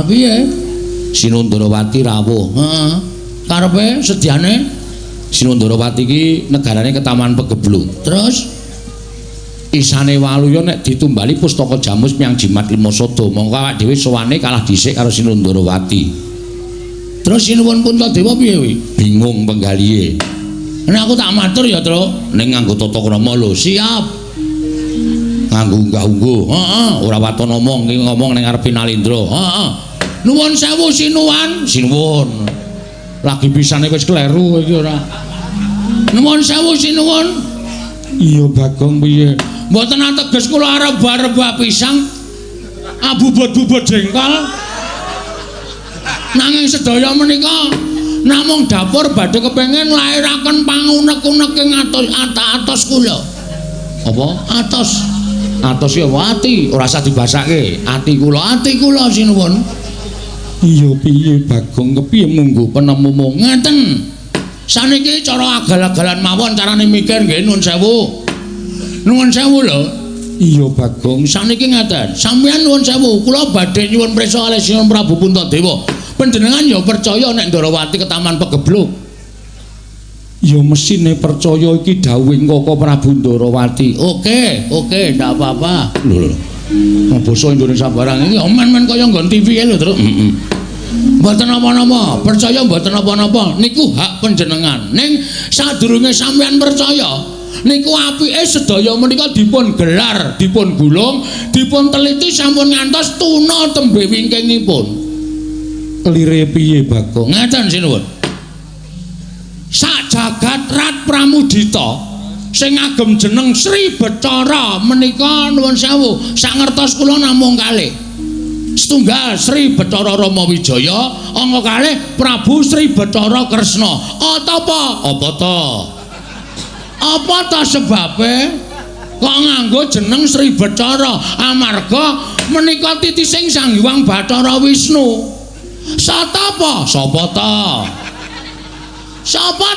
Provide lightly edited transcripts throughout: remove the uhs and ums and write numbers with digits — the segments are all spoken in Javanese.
Lah piye? Sinundarawati rawuh. Heeh. Karepe sediane Sinundarawati iki negarane Ketaman Pegebluk. Terus isane Waluya nek ditumbali Pustaka Jamus miyang Jimat Lima Sada. Mongko awak dhewe sowane kalah dhisik karo Sinundarawati. Terus sinuwun Puntadewa piye kuwi? Bingung penggalihe. Nek aku tak matur ya, Truk, ning nganggo tata krama lho. Siap. Nganggo unggah-ungguh. Heeh, ora waton ngomong, iki ngomong ning ngarepe Nalindra. Heeh. Nuwun sewu sinuwun. Sinuwun. Lagi pisane wis kleru iki ora. Nuwun sewu sinuwun. Iya Bagong piye? Mboten ateges kula arep bar-bar pisang. Abubut-bubut jengkol. Nanging sedaya menika namung dapur badhe kepengin lairaken pangunek-unek ing atos kula. Apa? Atos. Atos ya ati, ora usah dibasake. Ati kula sinuwun. Iya piye Bagong kepiye munggo penemumu ngeten. Saniki cara agal-agalan mawon carane mikir nggih nuwun sewu. Nuwun sewu lho. Iya Bagong, saniki ngeten. Sampeyan nuwun sewu, kula badhe nyuwun prisa kalih Sinuwun Prabu Puntadewa. Panjenengan ya percaya nek Ndarawati Ketaman Pegebluk. Ya mesine percaya iki dawuhing Kaka Prabu Ndarawati. Oke, ndak apa-apa. Lho. Basa Indonesia barang iki men-men kaya nggon TV lho, Truk. Mboten apa-apa, percaya mboten apa-apa. Niku hak panjenengan. Ning sadurunge sampeyan percaya, niku apike sedaya menika dipun gelar, dipun gulung, dipun teliti sampun ngantos tuna tembe wingkingipun. Lire piye Bagong? Ngeten sinuwun. Sak jagat Rat Pramudita sing ngagem jeneng Sri Bathara menika nuwun sewu, sak ngertos kula namung kalih. Setunggal Sri Bathara Ramawijaya, angka kalih Prabu Sri Bathara Kresna. Apa ta sebabe kok nganggo jeneng Sri Bathara? Amarga menika titising Sang Hyang Bathara Wisnu. Sapa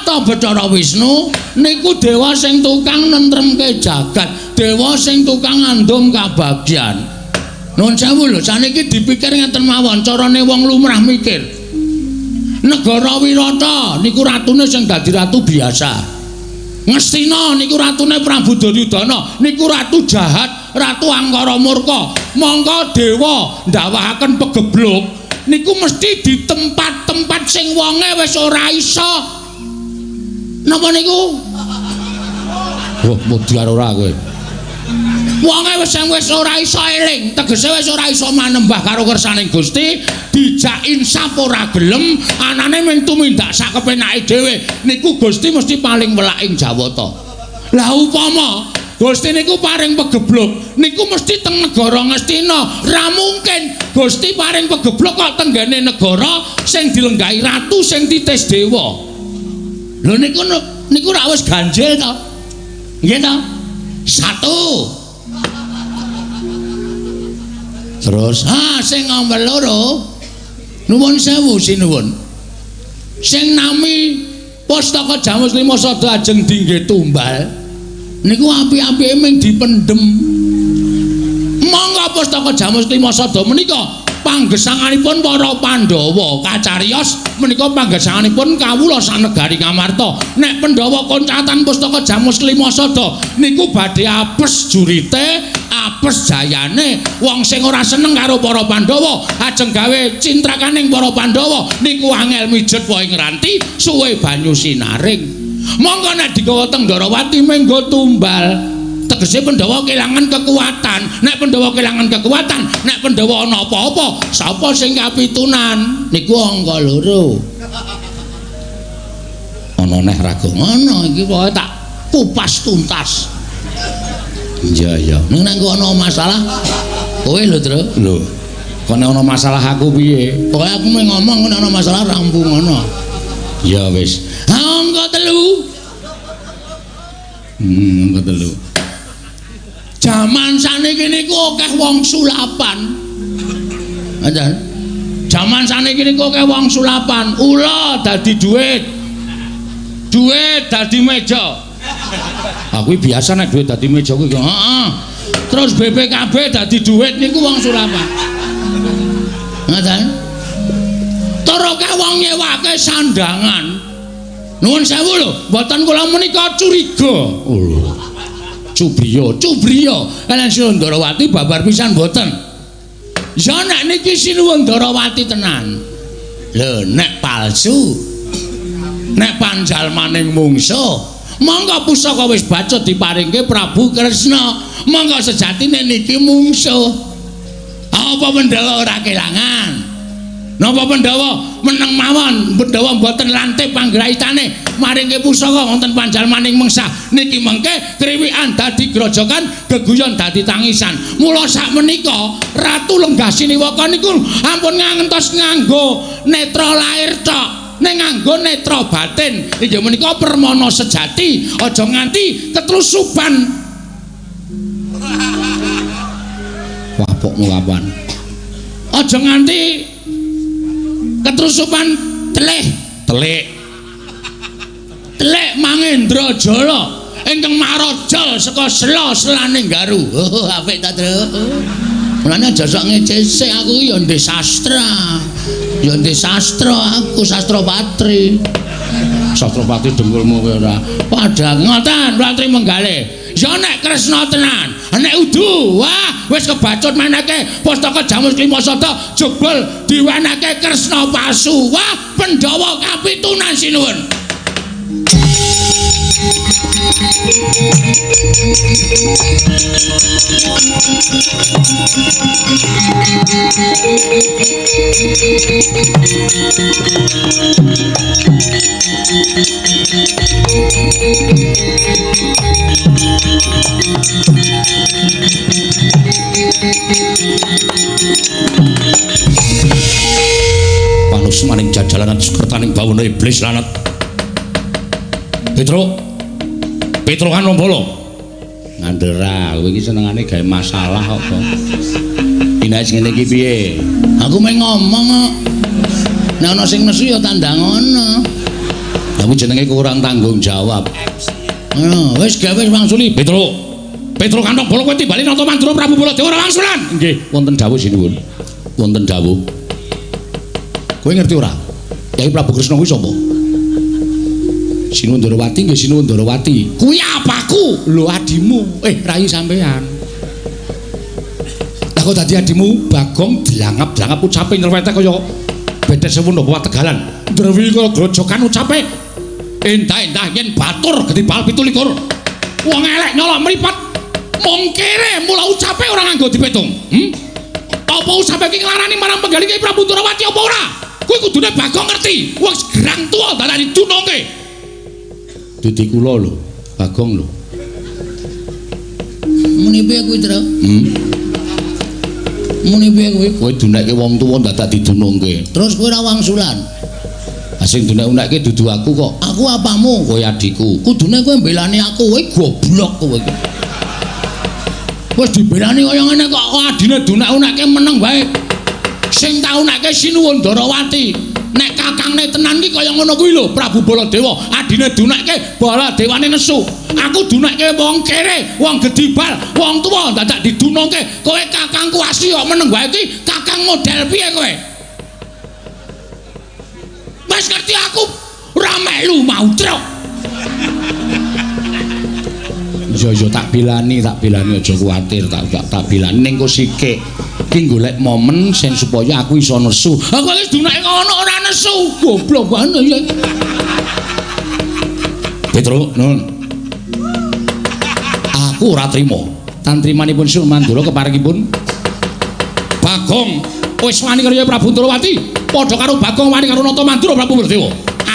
ta Bathara Wisnu? Niku dewa sing tukang nentremke jagat, dewa sing tukang ngandum kabagyan. Nuwun sewu lho, saniki dipikir ngeten mawon, carane wong lumrah mikir. Negara Wirata niku ratune sing dadi ratu biasa. Ngastina niku ratune Prabu Duryudana, niku ratu jahat, ratu angkara murka. Mongko dewa ndawahaken Pegebluk niku mesti di tempat-tempat sing wonge wis ora iso. Napa niku? Wah, mudyar ora kowe. Wonge wis ora iso eling, tegese wis ora iso manembah karo kersaning Gusti, dijak insaf ora gelem, anane mung tumindak sak kepenake dhewe. Niku Gusti mesti paling welak ing Jawata. Lah upama Gusti niku paring Pegebluk, niku mesti teng negara Ngastina. Ra mungkin Gusti paring Pegebluk kok tenggene negara sing dilenggahi ratu sing titis dewa. Lho niku ra wis ganjil to? Nggih to? Satu. Terus sing nomor loro. Nuwun sewu sinuwun. Sing nami Pustaka Jamus Lima Sada ajeng dinggih tumbal. Niku api-apike ming dipendhem. Monggo Pustaka Jamus Lima Sada menika panggesanganipun para Pandhawa kacariyos, menika panggesanganipun kawula sanegari Ngamarta. Nek Pandhawa koncatan Pustaka Jamus Lima Sada niku badhe apes jurite, apes jayane. Wong sing ora seneng karo para Pandhawa ajeng gawe cintrakaning para Pandhawa niku angel mijet wae ngranti suwe banyu sinaring. Monggo nek digawa teng Ndarawati menggo tumbal, tegese Pandhawa kelangan kekuatan. Nek Pandhawa kelangan kekuatan, nek Pandhawa ana apa-apa, sapa sing kapitunan? Niku angka 2. Ana neh raga ngono iki pokoke tak kupas tuntas. Iya. Nek ana masalah kowe lho, Tru. Lho. Kok nek ana masalah aku piye? Pokoke aku mung ngomong nek ana masalah rampung ngono. Ya wis. Angka 3. Angka 3. Jaman saniki niku akeh wong sulapan. Aja. Jaman saniki niku akeh wong sulapan. Ula dadi dhuwit. Dhuwit dadi meja. Aku biasa nek dhuwit dadi meja kuwi. Heeh. Terus BPKB dadi dhuwit niku wong sulapan. Ngoten. Turuke wong nyewake sandangan. Nuwun sewu lho, mboten kula menika curiga. Oh. Cubriya. Kalian Sinuwun Darawati babar pisan mboten. Ya nek niki Sinuwun Darawati tenan. Lho nek palsu. Nek panjalmaning mungsuh, monggo pusaka wis bacut diparingke Prabu Kresna. Monggo sejatine niki mungsuh. Apa Pandhawa ora kelangan? Napa Pandhawa meneng mawon, Pandhawa mboten lantip panggraitane maringke pusaka wonten panjalmaning mengsah niki mengke kriwikan dadi grojogan, geguyon dadi tangisan. Mula sakmenika Ratu Lenggah Siniwaka niku ampun ngantos nganggo netra lair tok, ning nganggo netra batin. Inggih menika permana sejati, aja nganti ketrusupan. Wapokmu kapan? Aja nganti ketrusupan telik Mangendra Jala ingkang marajal saka sela-selaning garu. Oh apik ta, Tru. Mulane aja sok ngecese aku ya ndek sastra. Ya ndek sastra aku sastra patri. Sastra patri dengkulmu kowe ora. Padha ngoten Patri Menggale. Ya nek Kresna tenan, nek udu, wah wis kebacut meneke pustaka Jamus Klimasada jebul diwenehke Kresna palsu. Wah Pandhawa kapitunan sinuwun. Panus maning jajalanan sekertaning bawana iblis lanat. Petro kan Rombolo. Ngandera, kowe iki senengane gawe masalah kok. Dinaes ngene iki piye? Aku meh ngomong kok. Nek ana sing nesu ya tandang ngono. Tapi jenenge kurang tanggung jawab. Wis gawe wangsuli Petro kan Rombolo kowe timbali nata mandura Prabu Baladewa ora wangsulan. Nggih, wonten dawuh sinuwun. Wonten dawuh. Kowe ngerti ora? Yai Prabu Kresna kuwi sapa? Sinuwun Darawati nggih Sinuwun Darawati. Kuwi apaku? Lho adimu. Rai sampean. Lah kok dadi adimu? Bagong dilangap-langap ucape nyerwete kaya bedet sewu napa Tegalan. Drewi kaya grojokan ucape. Endah-endah yen batur gedhe bal 17. Wong elek nyolok mripat. Mongkere mula ucape ora nganggo dipetung. Apa ucape iki nglarani marang penggali Kyai Prabu Darawati apa ora? Kuwi kudune Bagong ngerti. Wong gerang tuwa dalane dunungke. Dadi kula lho, Bagong lho. Muni piye kuwi, Tru? Muni piye kuwi? Kowe duneke wong tuwa dadak didunungke. Terus kowe ora wangsulan. Sing dunek-unekke dudu aku kok. Aku apamu? Kowe adikku. Kudune kowe mbelani aku, kowe goblok kowe iki. Wis dibelani kaya ngene kok adine dunek-unekke meneng wae. Sing tau nekke Sinuwun Darawati. Nek kakangne tenan iki kaya ngono kuwi lho, Prabu Baladewa. Adine dunekke Baladewane nesu. Aku dunekke wong kere, wong gedibal, wong tuwa dadak didunungke. Kowe kakangku asli kok meneng wae iki kakang model piye kowe? Wis ngerti aku ora melu mau truk. Iya tak bilani aja kuwatir, tak bilani ning kok sikik. Iki golek momen sen supaya aku iso nesu. Aku wis dunake ngono ora nesu. Goblok banget ya. Petro, nun. Aku ora trima. Tan trimanipun Sinuwun Mandura keparingipun Bagong wis wani karo Prabu Darawati, padha karo Bagong wani karo Nata Mandura Prabu Baladewa.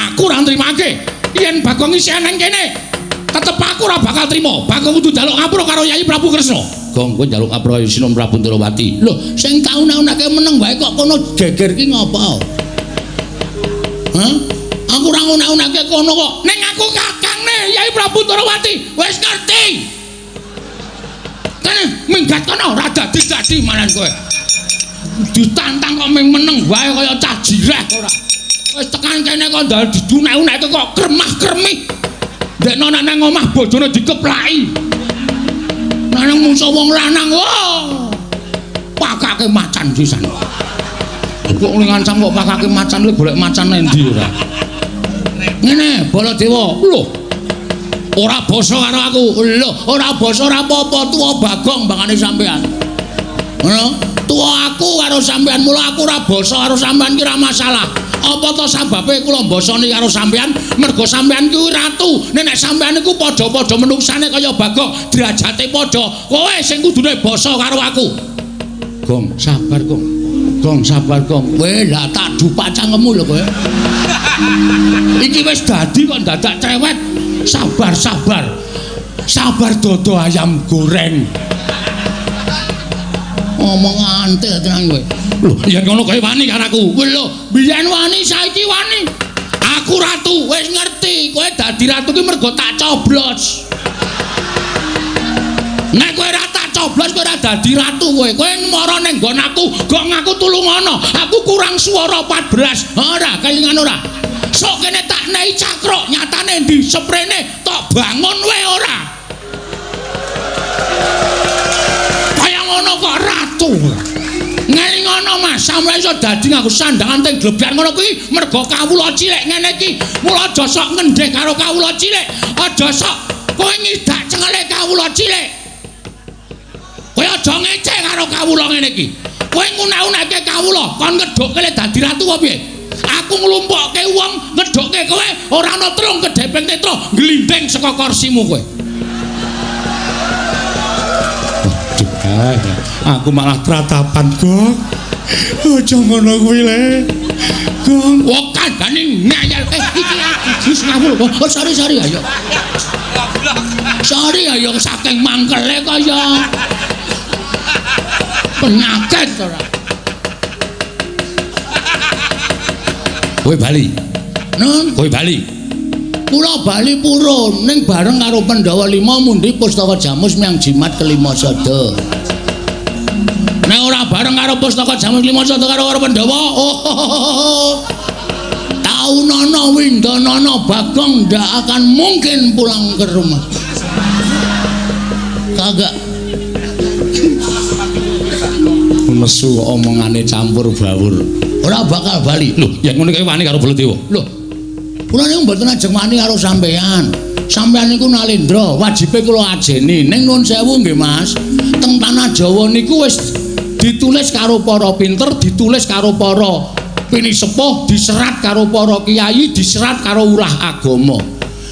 Aku ora nrimake yen Bagong isih ana kene. Tetep aku ora bakal trima. Bagong kudu njaluk ngapura karo Yai Prabu Kresna. Gong kowe njaluk ngapura Sinuwun Prabu Darawati. Lho, sing tau nek meneng wae kok kono geger ki ngopo? Hah? Aku ora ngono-ngonoke kono kok. Ning aku kakangne Yai Prabu Darawati. Wis ngerti. Kene minggat kono ora dadi manan kowe. Ditantang kok meneng wae kaya cah jireh ora. Wis tekan kene kok ndal didunek-uneke kok kremah-kremih. Dekno nek nang omah bojone dikeplaki. Nang musuh wong lanang, wah. Pakake macan sisan. kok ngancam kok pakake macan kuwi golek macan endi ora. Ngene, Baladewa. Lho. Ora basa karo aku. Lho, ora basa ora apa-apa tuwa Bagong bangane sampean. Ngono. Tuwa aku karo sampean mula aku ora basa karo sampean ki ora masalah. Apa to sababe kula mbasani karo sampean? Mergo sampean kuwi ratu. Nek sampean iku padha-padha menungsane kaya Bagong, derajate padha. Kowe sing kudune basa karo aku. Gong, sabar, Gong. Gong, sabar, Gong. Kowe lah tak dupak cangkemmu lho kowe. Iki wis dadi kok dadak cewek. Sabar, sabar. Sabar dodo ayam goreng. Ngomong antik tenan kowe. Lho, yen ngono kowe wani kan aku. Lho, biyen wani saiki wani. Aku ratu, wis ngerti. Kowe dadi ratu ki mergo tak coblos. Nek kowe ora tak coblos kowe ora dadi ratu kowe. Kowe mara ning nggon aku, gong aku tulungono. Aku kurang swara 14. Ora, kelingan ora. Sok kene tak nehi cakruk, nyatane ndi sprene tok bangun wae ora. Kaya ngono kok ratu. Ngelingono Mas, sampeyan iso dadi nganggo sandangan teng glebyan ngono kuwi mergo kawula cilik ngene iki. Mula aja sok ngendhek karo kawula cilik. Aja sok kowe ngidak cengele kawula cilik. Kowe aja ngeceh karo kawula ngene iki. Kowe ngune-uneke kawula, kon ngedhukke le dadi ratu apa piye? Aku nglumpukke wong, ngedhukke kowe ora ana telung kedheping netra, glindeng saka kursimu kowe. Aku malah tratapan, Gong. Aja ngono kuwi le. Gong, kok kandhane ngayal. Iki wis ngawul. Oh, sorry ayo. Sorry ayo saking mangkele kaya penyakit ora. Kowe bali. Nun, kowe bali. Kula bali purun ning bareng karo Pandhawa 5 mundi Pustaka Jamus miang jimat kelima sada. Nek ora bareng karo Pustaka Jamus kelima sada karo Pandhawa, oh. Taunana Windanana Bagong ndak akan mungkin pulang ke rumah. Kagak. Mesu omongane campur baur. Ora bakal bali. Lho, yen ngono kowe wani karo Baladewa. Lho. Kula niku mboten ajeng wani karo sampean. Sampean niku nalendra, wajibe kula ajeni. Ning nuwun sewu nggih Mas. Teng tanah Jawa niku wis ditulis karo para pinter, ditulis karo para pinisepuh, diserat karo para kiai, diserat karo ulah agama.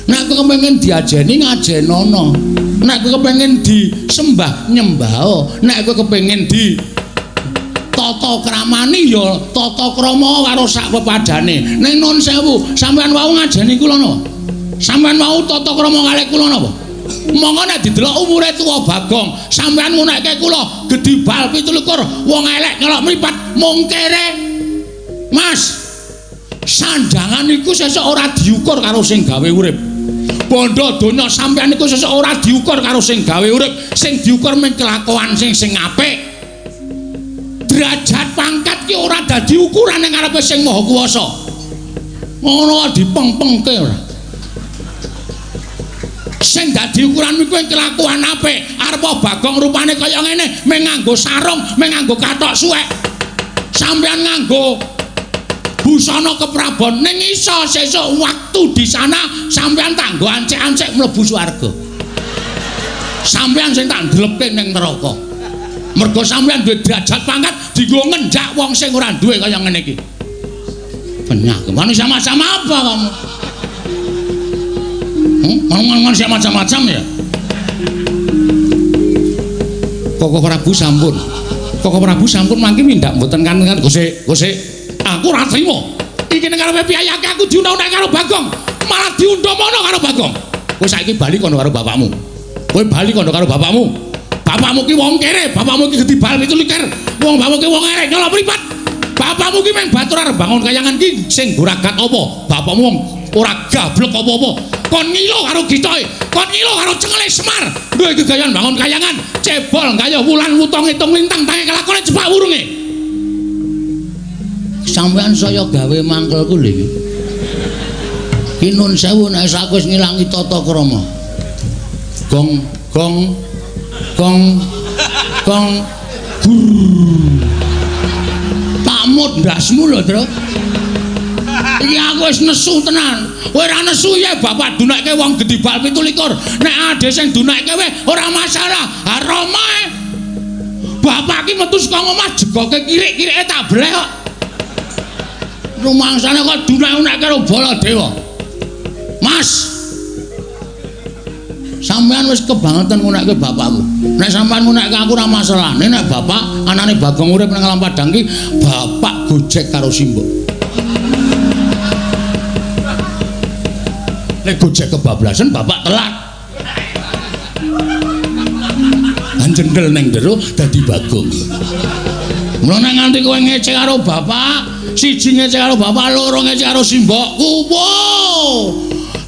Nek kowe kepengin diajeni ngajenono. Nek kowe kepengin disembah nyembah. Nek kowe kepengin di tata kramani ya tata krama karo sak pepadane. Ning nuwun sewu, sampean wau ngajeni kula napa? Sampean wau tata krama kalih kula napa? Monggo nek didelok umure tuwa Bagong, sampean ngunekke kula gedhi bal 17, wong elek nyelok mripat mung kere. Mas, sandangan iku sesuk ora diukur karo sing gawe urip. Bondo donya sampean iku sesuk ora diukur karo sing gawe urip, sing diukur mung kelakuan sing apik. Derajat pangkat ki ora dadi ukuran ning ngarepe sing Maha Kuwasa. Ngono dipeng-pengke ora. Sing dadi ukuran kuwi kelakuan apik. Arep Bagong rupane kaya ngene, mung nganggo sarung, mung nganggo kathok suwek. Sampeyan nganggo busana keprabon ning iso sesuk waktu di sana sampeyan tak nggo ancek-ancek mlebu swarga. Sampeyan sing tak ndlepke ning neraka. Mergo sampeyan duwe derajat pangkat dienggo ngendak wong sing ora duwe kaya ngene iki. Penyakit. Manusia macam apa kamu? Manusia macam-macam ya? Koko Prabu sampun. Koko Prabu sampun mangke mindak mboten kan Gusti. Aku ora trima. Iki nek karepe piyayake aku diundang-undang karo Bagong, malah diundhomono karo Bagong. Kowe saiki bali kono karo bapakmu. Kowe bali kono karo bapakmu. Bapakmu ki wong kere, bapakmu ki gedhi bal 17. Wong bapakmu ki wong elek nyolok mripat. Bapakmu ki meng batur arep bangun kayangan ki sing guragat apa? Bapakmu wong ora gablek apa-apa. Kon ngilo karo gitoe, kon ngilo karo cengele Semar. Duwe gegayan bangun kayangan, cebol kaya wulan wuto ngitung lintang tangi kelakone jebak wurunge. Sampeyan saya gawe mangkelku lho iki. Ki nun sewu nek aku wis ngilangi tata krama. Gong tak ngamut ndasmu lho, Tru. Iki aku wis nesu tenan. Kowe ora nesu ya bapak dunakke wong gedibal 17. Nek ade sing dunakke kowe ora masalah. Haromae. Bapak iki metu saka omah jegoke kirik-kirike tak bleh kok. Rumangsane kok dunak-unak karo Baladewa. Mas. Sampeyan wis kebangetan ngunakke bapakku. Nek sampeyan ngunakke aku ora masalah. Nek bapak anane Bagong urip nang alam padang iki, bapak gojek karo Simbok. Nek gojek kebablasan bapak telat. Anjendel ning jero dadi Bagong. Mulane nganti kowe ngecek karo bapak, siji ngecek karo bapak, loro ngecek karo Simbok. Kuwo.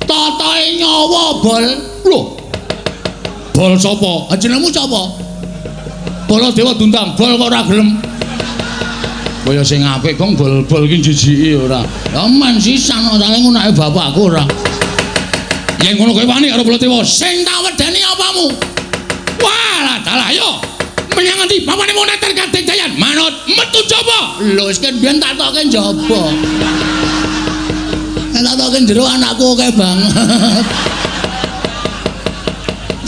Tatae nyawa bol. Lho. Bol sapa? Jenengmu sapa? Baladewa Dundang. Bol kok ora gelem. Kaya sing apik kong bol-bol iki jijiki ora. Ya men sisan saling ngunake bapakku ora. Yen ngono kowe wani karo Baladewa, sing tak wedeni apamu? Walah dalah yo. Menyang endi bapane mau neter kadek dayan? Manut metu jaba. Lho wis kan biyen tak tokke jaba. Nek tak tokke jero anakku akeh banget.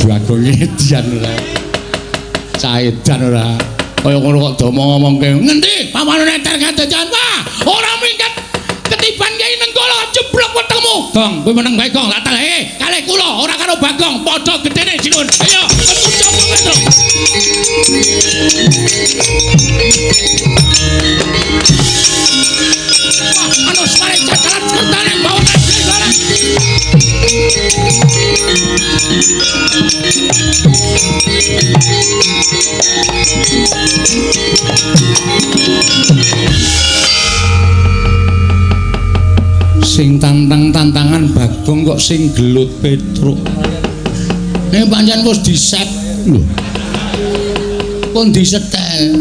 Bagong edian ora. Caedan ora. Kaya ngono kok do ngomongke. Ngendi bapane neter kadek dayan? Wah, ora minggat ketiban Kyai Nenggala jeblok wetengmu. Gong, kowe meneng bae Gong, tak kalih kula ora karo Bagong, padha gedene sinuwun. Ayo, metu coba Petro. Wah, anu sare cakalan kertane bawakan segala. Sing tantang-tantangan Bagong kok sing gelut Petruk. Nek pancen wis disep lho. Pun disetel.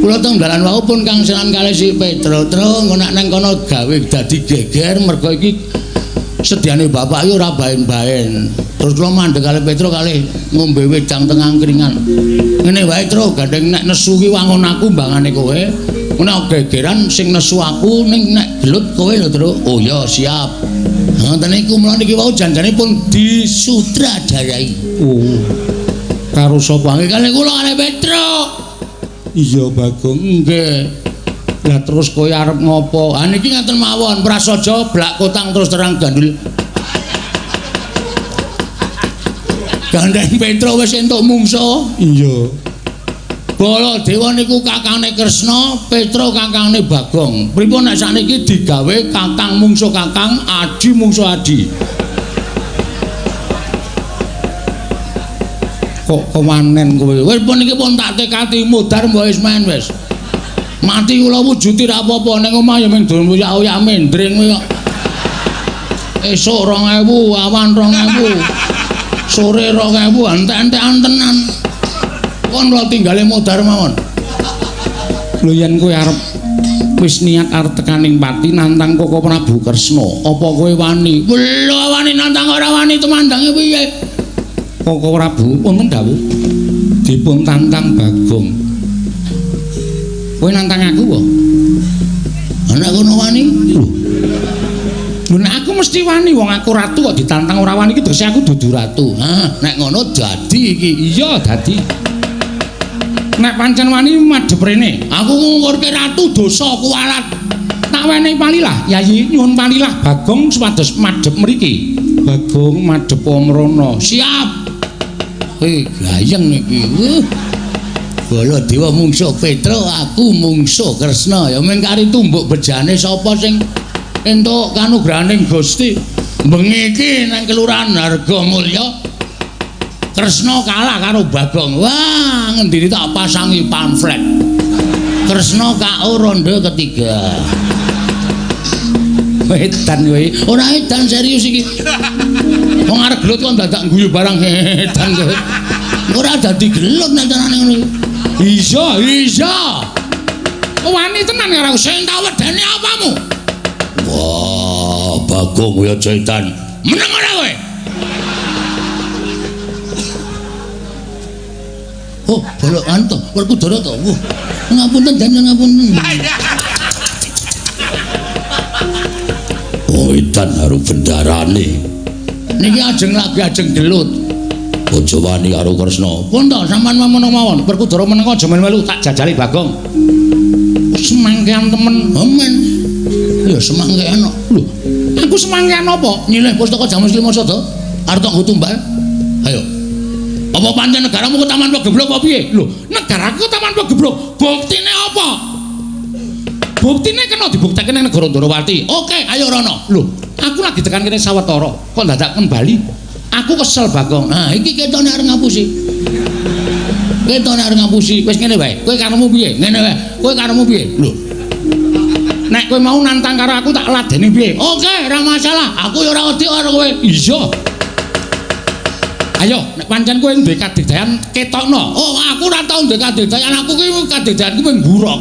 Kula teng dalan wau pun kangsenan kalih si Petruk. Terus nek nang kono gawe dadi geger mergo iki sediane bapak iki ora baen-baen. Terus kula mandheg kalih Petruk kalih ngombe wedang teng angkringan. Ngene wae Tru, gandeng nek nesu ki wangun aku mbangane kowe. Nek gegeran sing nesu aku ning nek gelut kowe lho Tru. Oh ya siap. Ngoten niku mula niki wau janjane pun disutradarai. Oh. Karo sapa nggih kalih kula kalih Petruk. Iya Bagong nggih. Lah terus kowe arep ngopo? Ha niki ngaten mawon, prasaja blak kotang terus terang gandul. Gandeng Petruk wis entuk mungsuh. Iya. Baladewa niku kakangane Kresna, Petruk kakangane Bagong. Pripun nek sakniki digawe kakang mungsuh kakang, adi mungsuh adi. Kok kewanen kowe? Wis pun iki pun tak tekati mudhar mbok wis main wis. Mati kula wujuti ra apa-apa ning omah ya mung dolen uyak-uyak mendring kowe kok. Esuk 2000, awan 2000. Sore 2000 entek-entekan tenan. Kon kula tinggale mudhar mawon. Lho yen kowe arep wis niat arep tekaning pati nantang Koko Prabu Kresna, apa kowe wani? Lho wani nantang ora wani temandange piye? Koko Prabu wonten dawuh dipun tantang Bagong. Kowe nantang aku apa? Anak kono wani? Lho nek aku mesti wani wong aku ratu kok ditantang ora wani iki tegese aku dudu ratu. Hah, nek ngono dadi iki. Iya dadi. Nek pancen wani madhep rene. Aku ngungkurke ratu dosa kuwalat. Tak wenehi palilah, Yayi nyuwun palilah Bagong supados madhep mriki. Bagong madhep Mrana. Siap. Gayeng iki. Baladewa mungsuh Petruk, aku mungsuh Kresna. Ya men kari tumbuk bejane sapa sing entuk kanugrahaning Gusti. Bengi iki nang kelurahan Hargamulya Kresna kalah karo Bagong. Wah, ngendini tak pasangi pamflet. Kresna KO ronde ketiga. Edan kowe. Ora edan serius iki. Wong arep gelut kok dadak guyu barang edan kowe. Ora dadi gelut nek carane ngono. Iya, iya. Wani tenan karo sing tak wedeni apamu? Wah, Bagong kowe aja edan. Meneng ora kowe? Oh, bolok anto, Werkudara to. Ngapunten, Dan ngapunten. edan karo bendarane. Niki ajeng lagi ajeng gelut. Aja wani karo Kresna. Pun to sampean menawa mawon, Werkudara meneng aja men melu tak jajali Bagong. Semangkean temen, men. Ya semangkean kok. Lho, aku semangkean apa? Nyilih pustaka Jamus Lima Sada. Arep tak nggo tumbal. Ayo. Apa pancen negaramu ke Taman Pageblok apa piye? Lho, negaraku ke Taman Pageblok. Buktine apa? Buktine kena dibuktekake nang negara Ndarawati. Oke, ayo rono. Lho, aku lagi tekan kene sawetara. Kok dadak kembali? Aku kesel Bagong. Nah, iki ketone arep ngapusi. Ketone arep ngapusi. Wis ngene wae. Kowe karepmu piye? Ngene wae. Kowe karepmu piye? Lho. Nek kowe mau nantang karo aku tak ladeni piye? Oke, ora masalah. Aku ya ora wedi karo kowe. Iya. Ayo, nek pancen kowe duwe kadedayan ketokno. Oh, aku ora tau duwe kadedayan. Aku ki kadedayanku mung buruk.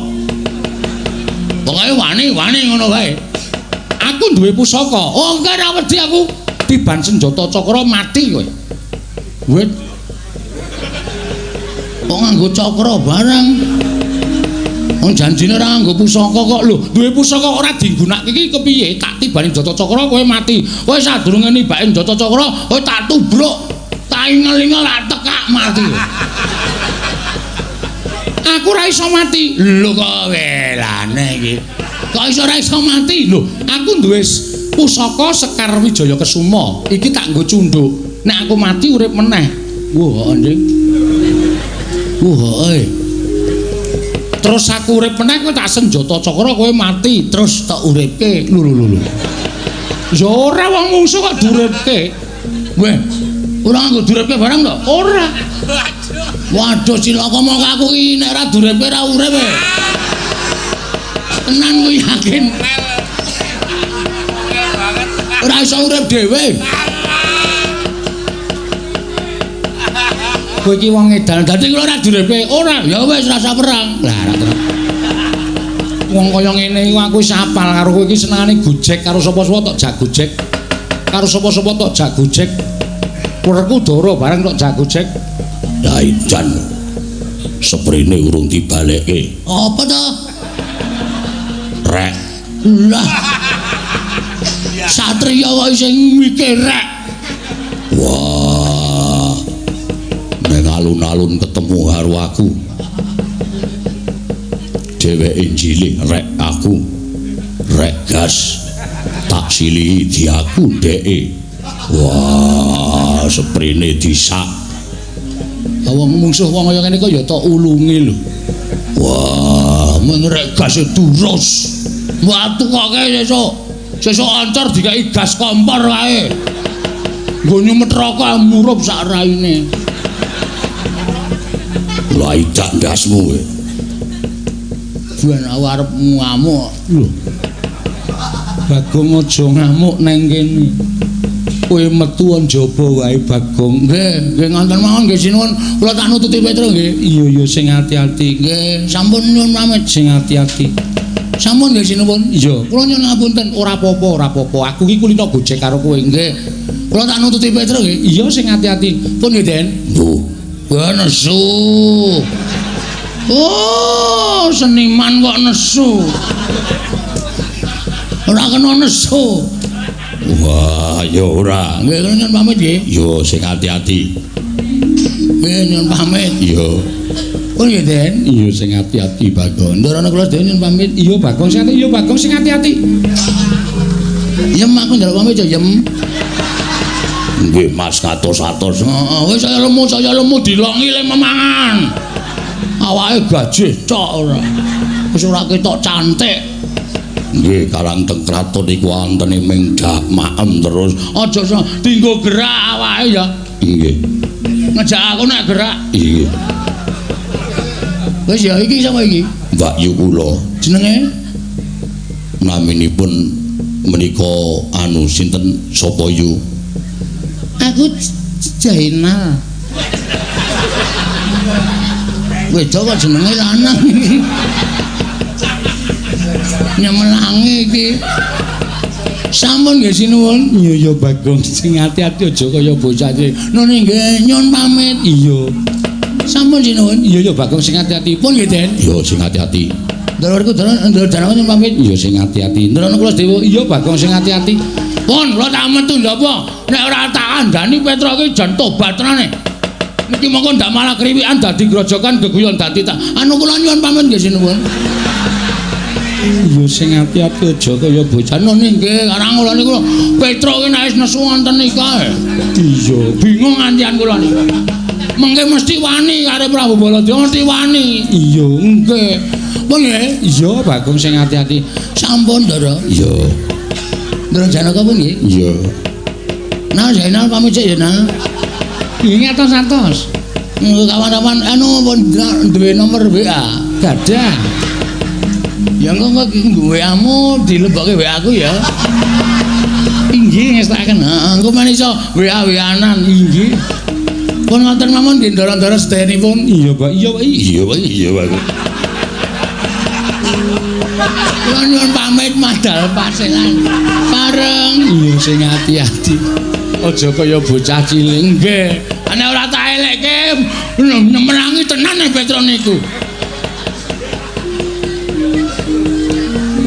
Pokoke wani-wani ngono wae. Aku duwe pusaka. Oh, enggak ora wedi aku. Tiban senjata cakra mati kowe. Wit. Kok nganggo cakra barang? Wong janjine ora nganggo pusaka kok. Lho, duwe pusaka ora digunakake iki kepiye? Tak tibani senjata cakra kowe mati. Kowe sadurunge nibake senjata cakra, kowe tak tubruk. Tak ingel-ingel tak tekak mati. Aku ora iso mati. Lho kok welane iki. Kok iso ora iso mati? Lho, aku duwe pusaka Sekar Wijaya Kesuma. Iki tak nggo cundhuk. Nek aku mati urip meneh. Wah, Nding. Wah, terus aku urip meneh kowe tak senjata cakra kowe mati terus tak uripke. Lho. Ya ora wong mungsuh kok duripke. Weh, ora nggo duripke barang to? Ora. Waduh cilaka mok aku iki nek ora duripke ora urip. Tenan kuwi yakin. Ora iso urip dhewe. Kowe iki wong edan, dadi kula ora duripke. Ora, ya wis rasa perang. Lah ora terus. Wong kaya ngene iku aku wis apal karo kowe iki senengane gojek karo sapa-sapa tok jagojek. Karo sapa-sapa tok jagojek. Werkudara bareng tok jagojek. Lah edan. Seprene urung dibalekke. Apa to? Rek. Lah. Satriya kok sing mikir rek. Wah. Neng alun-alun ketemu karo aku. Dheweke njilih rek aku. Rek gas. Tak silihi di aku dheke. Wah, seprene disak. Wong mungsuh wong kaya ngene kok ya tok ulunge lho. Wah, Men rek gas durus. Watu kok sesuk. Sesuk ancar dikai gas kompor kae. Nggo nyumet rokok murup sak raine. Lah idak gasmu kowe. Ben arep ngamuk. Lho. Bagong aja ngamuk nang kene. Kowe metu njaba wae Bagong. Nggih ngonten mawon nggih sinuwun. Kula tak nututi Petro nggih. Iya sing ati-ati. Nggih, sampun nyuwun pamit sing ati-ati. Sampun nggih sinuwun. Iya, kula nyuwun ngapunten. Ora apa-apa. Aku iki kulino gojek karo kowe nggih. Kula tak nututi Petro nggih. Iya sing ati-ati. Pun nggih, Den. Lho, Wah nesu. Oh, seniman kok nesu. Ora kena nesu. wah ya ora. Nggih, kula nyuwun pamit nggih. Yo sing ati-ati. Nggih, nyuwun pamit. Yo. Pun nggih, Den. Iya sing ati-ati Bagong. Ndarana kula dhewe nyuwun pamit. Iya Bagong sing ati, iya Bagong sing ati-ati. Yem aku njaluk pamit ya, Yem. Nggih Mas katos-atos. Heeh, wis saya lemu dilongi le memangan. Awake gajih cok ora. Wis ora ketok cantik. Nggih Karang teng kraton iku antene ming maem terus. Aja dienggo gerak awake ya. Nggih. Ngejak aku nek gerak. Nggih. Wis ya iki sapa iki? Mbak Yu kula. Jenenge Naminipun menika anu sinten sapa Yu? aku Jainal. Wedok kok jenenge lanang iki. Nyemelangi iki. Sampun nggih sinuwun. Iya Bagong sing ati-ati aja kaya bocah iki. Nune nggih nyuwun pamit. Iya. Sampun sinuwun. Iya Bagong sing ati-ati. Pun nggih Den. Yo sing ati-ati. Ndaraku nyuwun pamit. Iya sing ati-ati. Ndarana kula dhewe. Iya Bagong sing ati-ati. Pun kula tak metu lho apa? Nek ora tak kandhani Petro iki jan tobat tenane. Niki mongko ndak malah kriwikan dadi grojokan geguyon dadi tak. Anu kula nyuwun pamit nggih sinuwun. Iya sing ati-ati aja kaya bocah nggih karang kula niku Petro ki nek wis nesu wonten iki kae. Iya, bingung andian kula niku. Mengke mesti wani karo Prabu Baladya mesti wani. Iya, nggih. Pun nggih? Iya, Bagong sing ati-ati. Sampun, Ndara. Iya. Ndara Janaka pun nggih? Iya. Nah, Zainal pamit sik ya, Nah. Nggih atos-atos. Kawan-kawan anu pun duwe nomor WA. Gadah. Ya engko WA-mu dilebokke WA aku ya. Inggih ngestakaken. Heeh, engko men iso WA-WA-anan inggih. Pun ngoten mawon nggih ndara-ndara sedayanipun. Iya, Pak. Iya, Pak. Iya, Pak. Iya, Pak. Kula nyuwun pamit madal paselan. Bareng. Iya sing ati-ati. Aja kaya bocah cilik nggih. Nek ora tak elekke menangi tenan nek Petro niku.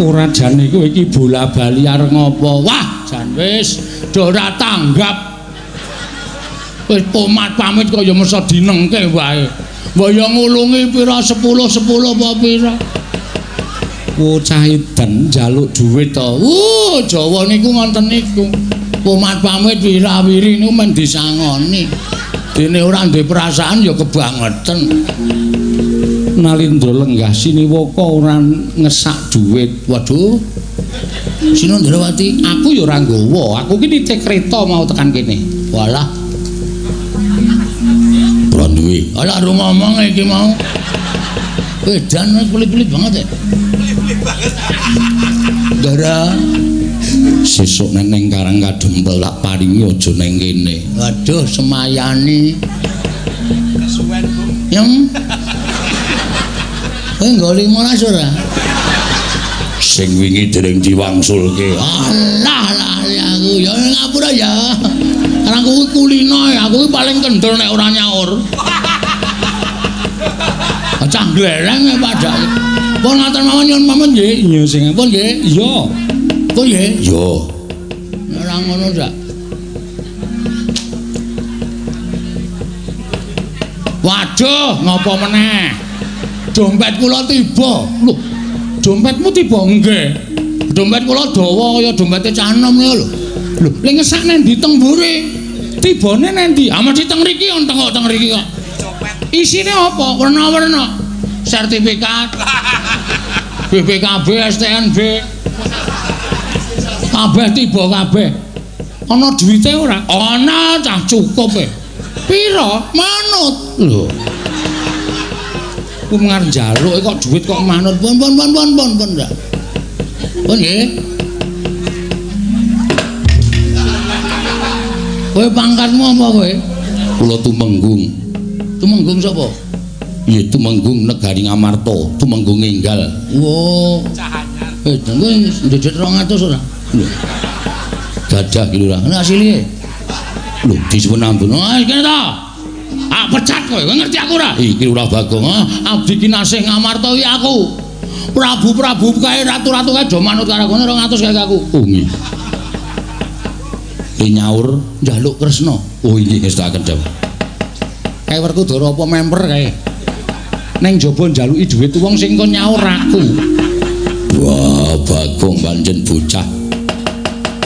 Ora jan niku iki bola-bali arep ngopo. Wah, jan wis do ora tanggap. Wis pomat pamit kaya mesa dinengke wae. Mbaya ngulungi pira 10 apa pira. Oh cah edan njaluk dhuwit to. Jawa niku ngoten niku. Pomat pamit wirawiri niku men disangoni. Dene ora duwe perasaan ya kebangetan. Nalindra lenggah Siniwaka ora ngesak dhuwit. Waduh. Sinondrawati, aku ya ora nggawa. Aku ki nitih kreta mau tekan kene. Walah. Duwe. Ala rumah-rumah iki mau. Edan kulit-kulit banget ya. Kulit banget. Dara Sesuk neng Karang Kadempel tak paringi aja neng kene. Waduh semayani. Kesuwen, Bu. Yang kowe nggo 15 ora? Sing wingi dereng diwangsulke. Alah lali aku ya ngapura ya. Karang kuwi kulino ya, aku paling kendel nek ora nyaur. Cah glereng padake. Pun ngaten mawon nyuwun pamit nggih. Iya sing pun nggih. Iya. Pun nggih. Iya. Ora ngono sak. Waduh, ngopo meneh? Dompet kula tiba. Lho, dompetmu tiba nggih. Dompet kula dawa kaya dompete cah enom lho. Lho, lha ngesak nang ndi tembure? Tibane nang ndi? Ah mesti teng mriki on teng mriki kok. Isine apa? Werna-werna. Sertifikat. BPKB, STNB. Kabeh tiba kabeh. Ana duwite ora? Ana cah cukup e. Pira? Manut. Lho. Ku ngarep njaluk kok duit kok manut. Pun ndak. Pun nggih. Kowe pangkatmu apa kowe? Kula Tumenggung. Tumenggung sapa? Iya Tumenggung Negari Ngamarta, Tumenggung Enggal. Oh. Cahanyar. Kowe ndedet 200 ora? Lho. Gadah iki lho. Ana asile. Lho disuwun ampun. Ah kene to. Ah pecat kowe, kowe ngerti aku ora? Iki ora Bagong. Abdi kinasih Ngamarta iki aku. Prabu-prabu kae ratu-ratu kae do manut karo kono 200 kae aku. Oh nggih. Nyaur njaluk Kresna. Oh nggih ngestaken jam. Kae Werkudara apa member kae. Ning jaba njaluki dhuwit wong sing kon nyaur aku. Wah, Bagong pancen bocah.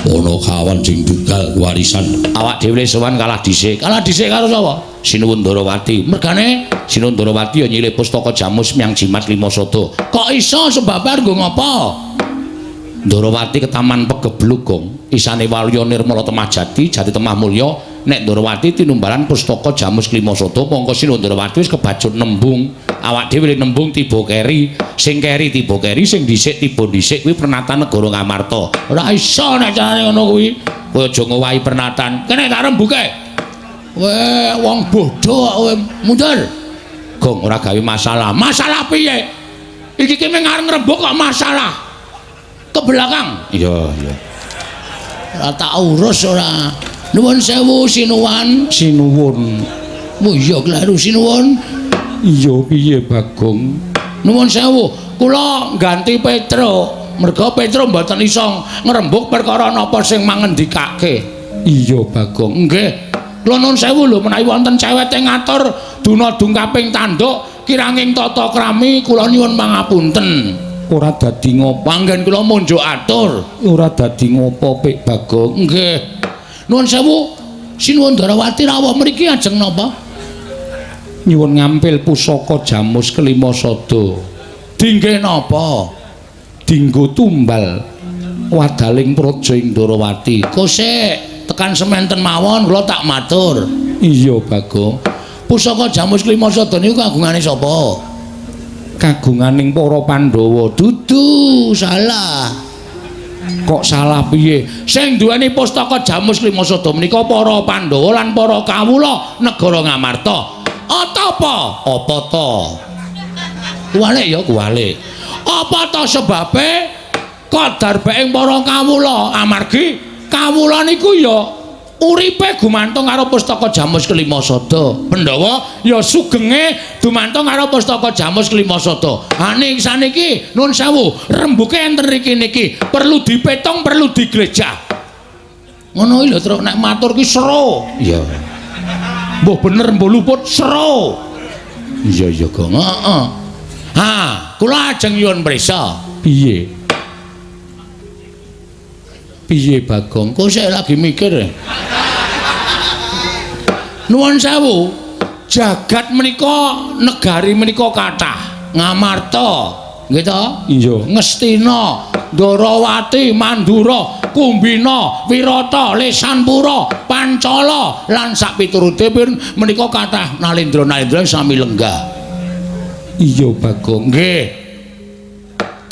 Ana kawan sing dugal warisan. Awak dhewe sowan kalah dhisik. Kalah dhisik karo sapa? Sinuwun Ndarawati. Mergane Sinuwun Ndarawati ya nyilih pustaka Jamus Myang Jimat Limasada. Kok iso sebab arep ngapa? Ndarawati ke Taman Pegebluk, Gong. Isane Walya Nirmala Temajati, Jati Temah Mulya. Nek Ndarawati tinumbalan pustaka Jamus Limasada, mongko Sinuwun Ndarawati wis kebacut nembung. Awak dhewe nembung tiba keri, sing keri tiba keri, sing dhisik tiba dhisik kuwi pernatan negara Ngamarta. Ora iso nek carane ngono kuwi. Kowe aja ngowahi pernatan. Kene tak rembuke. Weh, wong bodoh kowe mundur. Gong ora gawe masalah. Masalah piye? Iki ki mung arep ngrembug kok masalah. Ke belakang. Iya, iya. Ora tak urus ora. Nuwun sewu Sinuwan. Sinuwun. Oh iya kleru Sinuwun. Iya piye Bagong? Nuwun sewu, kula ganti Petro. merga Petruk mboten iso ngrembug perkara napa sing mangendikake. Iya Bagong. Nggih. Kula nuwun sewu lho menawi wonten cewek teng ngatur dunadung kaping tanduk kiranging tata krami kula nyuwun pangapunten. Ora dadi ngopo anggen kula munjuk atur. Ora dadi ngopo Pik Bagong. Nggih. Nuwun sewu Sinuwun Darawati rawuh mriki ajeng napa? Nyuwun ngampil pusaka Jamus Kelima Sada. Dingge napa? Dinggo tumbal wadaling praja ing Darawati. Kosek tekan semanten mawon kula tak matur. Iya Bagong. Pusaka Jamus Kelima Sada niku kagungane sapa? Kagunganing para Pandhawa. Dudu, salah. Kok salah piye? Sing duweni pustaka Jamus Kelima Sada menika para Pandhawa lan para kawula negara Ngamarta. Apa? Apa to? Kuwalik ya kuwalik. Apa to sebabe kadar baeng para kawula amargi kawula niku ya uripe gumantung karo pustaka Jamus Kelima Sada. Pandhawa ya sugenge dumantung karo pustaka Jamus Kelima Sada. Ha ning saniki nuwun sewu, rembuke enten riki niki perlu dipetung, perlu diglejah. Ngono lho terus nek matur ki sero. Iya. Mbah bener mbah luput sero. Iya Gong. Heeh. Ha, kula ajeng nyuwun prisa. Piye? Piye Bagong? Kok sik lagi mikir? Nuwun sewu, jagat menika negari menika kathah. Ngamarta, nggih to? Iya. Ngastina, Darawati, Mandura, Kumbina, Wirata, Lesanpura, Pancala lan sak piturutipun menika kathah nalendra-nalendra sami lenggah. Iya Bagong. Nggih.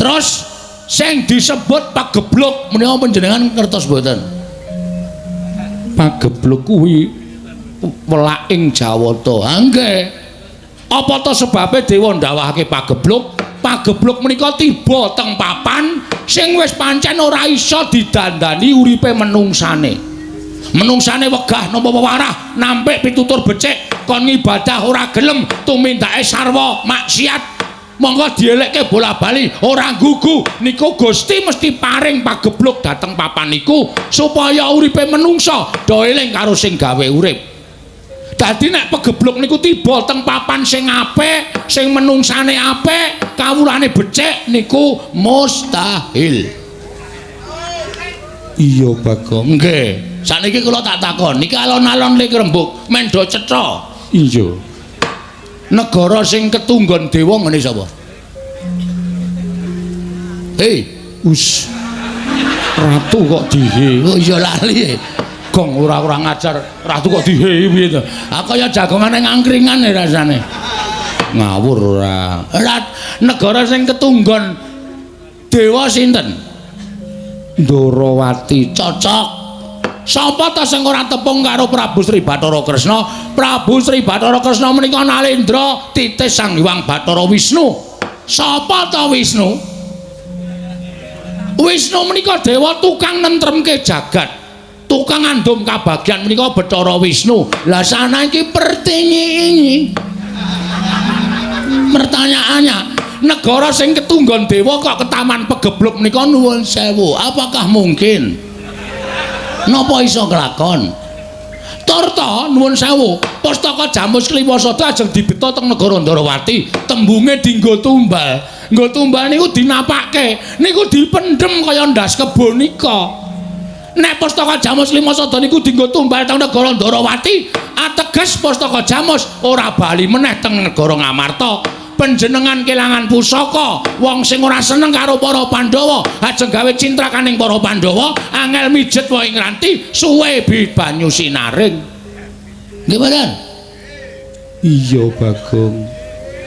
Terus sing disebut pagebluk menika panjenengan ngertos mboten? Pagebluk kuwi welaking Jawata. Ha nggih. Apa to sebabe dewa ndawahake pagebluk? Pagebluk menika tiba teng papan sing wis pancen ora iso didandani uripe menungsane. Menungsane wegah napa warah nampik pitutur becik kon ngibadah ora gelem tumindake sarwa maksiat. Monggo dielekke bola-bali ora gugu niku Gusti mesti paring pagebluk dateng papan niku supaya uripe menungsa do eling karo sing gawe urip. Dadi nek pagebluk niku tiba teng papan sing apik, sing menungsane apik, kawulane becik niku mustahil. Iya Bagong. Nggih. Saniki kula tak takon, niki alon-alon le Rembug men do cetha. Iya. Negara sing ketunggon dewa ngene sapa? Hei, Ratu kok dihe. Oh iya lali. Gong ora ngajar. Ratu kok dihe piye to? Ah kaya jagongane ngangkringan rasane. Ngawur ora. Negara sing ketunggon dewa sinten? Darawati. Cocok. Sapa ta sing ora tepung karo Prabu Sri Bathara Kresna? Prabu Sri Bathara Kresna menika nalendra titis Sang Hyang Bathara Wisnu. Sapa ta Wisnu? Wisnu menika dewa tukang nentremke jagat. Tukang andum kabagyan menika Bathara Wisnu. Lah saniki pertanyaan. Pertanyaannya, negara sing ketunggon dewa kok ketaman pagebluk menika nuwun sewu. Apakah mungkin? Napa iso kelakon? Turta nuwun sewu, pustaka Jamus Kelima Sada ajeng dibeta teng negara Darawati, tembunge dinggo tumbal. Nggo tumbal niku dinapake, niku dipendhem kaya ndas kebon nika. Nek pustaka Jamus Kelima Sada niku dinggo tumbal teng negara Darawati, ateges pustaka Jamus ora bali meneh teng negara Ngamarta. Panjenengan kelangan pusaka, wong sing ora seneng karo para Pandhawa, ajeng gawe cintrakaning para Pandhawa, angel mijet wae ngranti suwe banyu sinaring. Nggih mboten? Iya Bagong.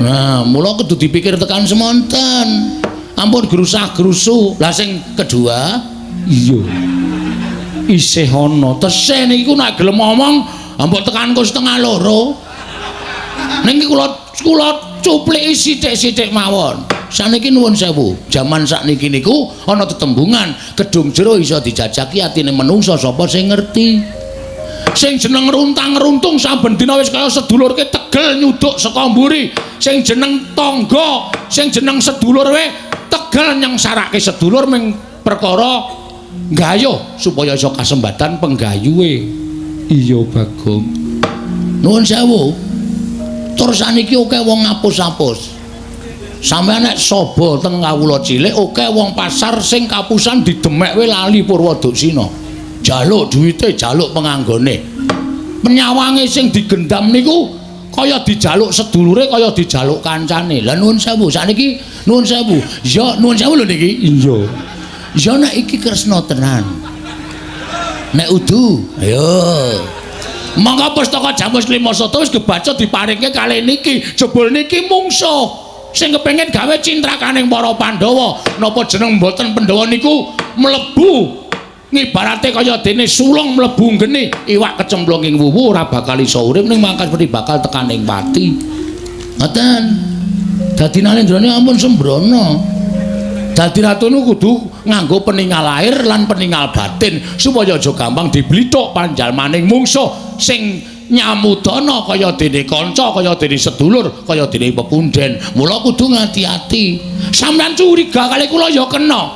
Nah, mula kudu dipikir tekan semonten. Ampun grusah-grusu. Lah sing kedua, iya. Isih ana tesih niku nek gelem ngomong, ampun tekanku setengah loro. Ning kula cupliki sithik-sithik mawon. Saniki nuwun sewu, jaman sakniki niku ana tetembungan gedung jero iso dijajaki atine menungsa sapa sing ngerti. Sing jeneng runtang-runtung saben dina wis kaya sedulurke tegel nyuduk saka mburi. Sing jeneng tangga, sing jeneng sedulur wae Tegal nyengsarake sedulur ming perkara gayuh supaya iso kasembatan penggayuhe. Iya Bagong. Nuwun sewu. Tur saniki akeh wong ngapus-apus. Sampeyan nek sobo teng kawula cilik akeh wong pasar sing kapusan didemek wae lali Purwoduksina. Jaluk duwite, jaluk penganggone. Penyawange sing digendam niku kaya dijaluk sedulure kaya dijaluk kancane. Lah nuwun sewu sakniki nuwun sewu. Ya nuwun sewu lho niki. Iya. Ya nek iki kresna tenan. Nek udu, ayo. Mangga pustaka Jamus Klimasata wis kebaca diparingke kalih niki, jebul niki mungsuh sing kepengin gawe cintrakaning para Pandhawa. Napa jeneng mboten Pandhawa niku mlebu ngibarate kaya dene sulung mlebu geni, iwak kecemplung ing wuwu ora bakal iso urip ning mangkat mesti bakal tekaning pati. Ngoten. Dadi nalendrane ampun sembrono. Dadi ratunu kudu nganggo peninggal lahir lan peninggal batin supaya aja gampang diblithuk panjalmaning mungsuh sing nyamudana kaya dene kanca, kaya dene sedulur, kaya dene pepunden. Mula kudu ngati-ati. Sampeyan curiga kali kula ya kena.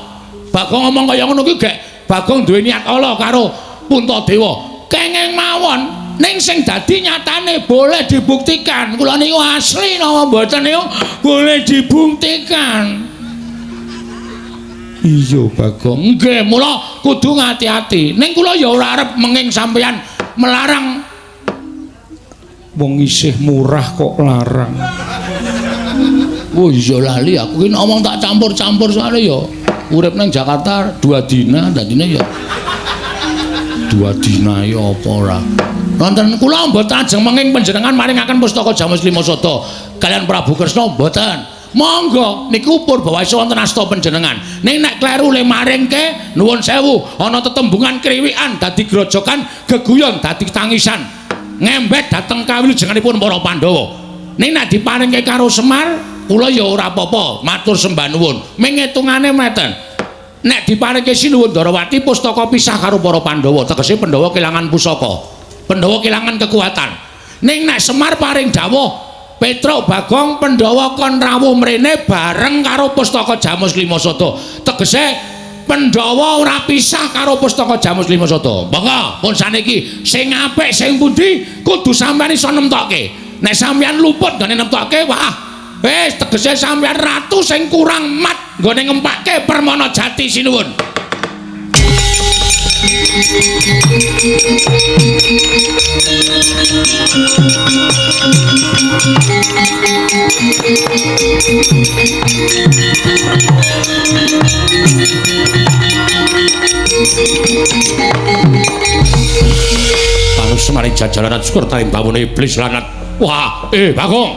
Bagong ngomong kaya ngono ki gek Bagong duwe niat ala karo Puntadewa. Kenging mawon ning sing dadi nyatane boleh dibuktikan. Kula niku asli napa mboten niku boleh dibuktikan. Iya Bagong. Nggih, mula kudu ngati-ati. Ning kula ya ora arep menging sampeyan melarang wong isih murah kok larang. Oh iya lali aku ki ngomong tak campur-campur soalnya ya urip nang Jakarta 2 dina dadine ya 2 dina ya apa ora. Wonten kula mboten ajeng menging panjenengan maringaken pustaka Jamus Klimasata kalian Prabu Kresna mboten. Monggo niku Purbawasa wonten asta panjenengan. Ning nek kleru le maringke nuwun sewu ana tetembungan kriwikan dadi grojokan, geguyon dadi tangisan. Ngembet dhateng kawilujenganipun para Pandhawa. Ning nek diparingke karo Semar, kula ya ora apa-apa, matur sembah nuwun. Ming hitungane meten. Nek diparingke Sinuwun Darawati pustaka pisah karo para Pandhawa, tegese Pandhawa kelangan pusaka. Pandhawa kelangan kekuatan. Ning nek Semar paring dawuh Petruk Bagong Pandhawa kon rawuh mrene bareng karo pustaka Jamus Klimasata. Tegese Pandhawa ora pisah karo pustaka Jamus Klimasata. Monggo pun saniki sing apik sing pundi kudu sampeyan iso nemtokke. Nek sampeyan luput gane nemtokke, wah wis tegese sampeyan ratu sing kurang mat nggone ngempake permana jati sinuwun. Panus maring jajaran syukur taring bawune iblis lanat. Wah, Bagong.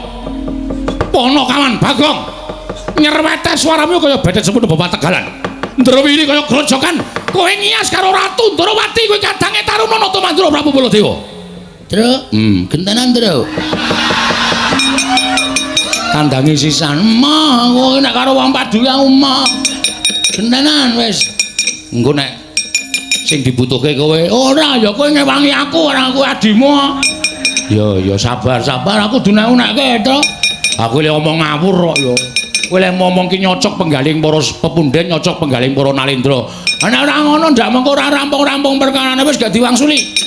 Pono kawan Bagong. Nyerwete suaramu kaya bedet semono Bapak Tegalan. Ndrawini kaya grojokan. Kowe ngias karo Ratu Ndrawati kowe kadange taruna nata Mandura Prabu Baladewa. Truk, gentenan truk. Kandangi sisan, mah kowe nek karo wong padu ya umah. Gentenan wis. Engko nek sing dibutuhke kowe ora ya kowe ngewangi aku ora aku adimu. Ya sabar aku dunek-unekke to. Aku le omong ngawur kok ya. Kowe le ngomong ki nyocok penggaling para pepunden, nyocok penggaling para nalendra. Ana ora ngono ndak mengko ora rampung-rampung perkarane wis gak diwangsuli.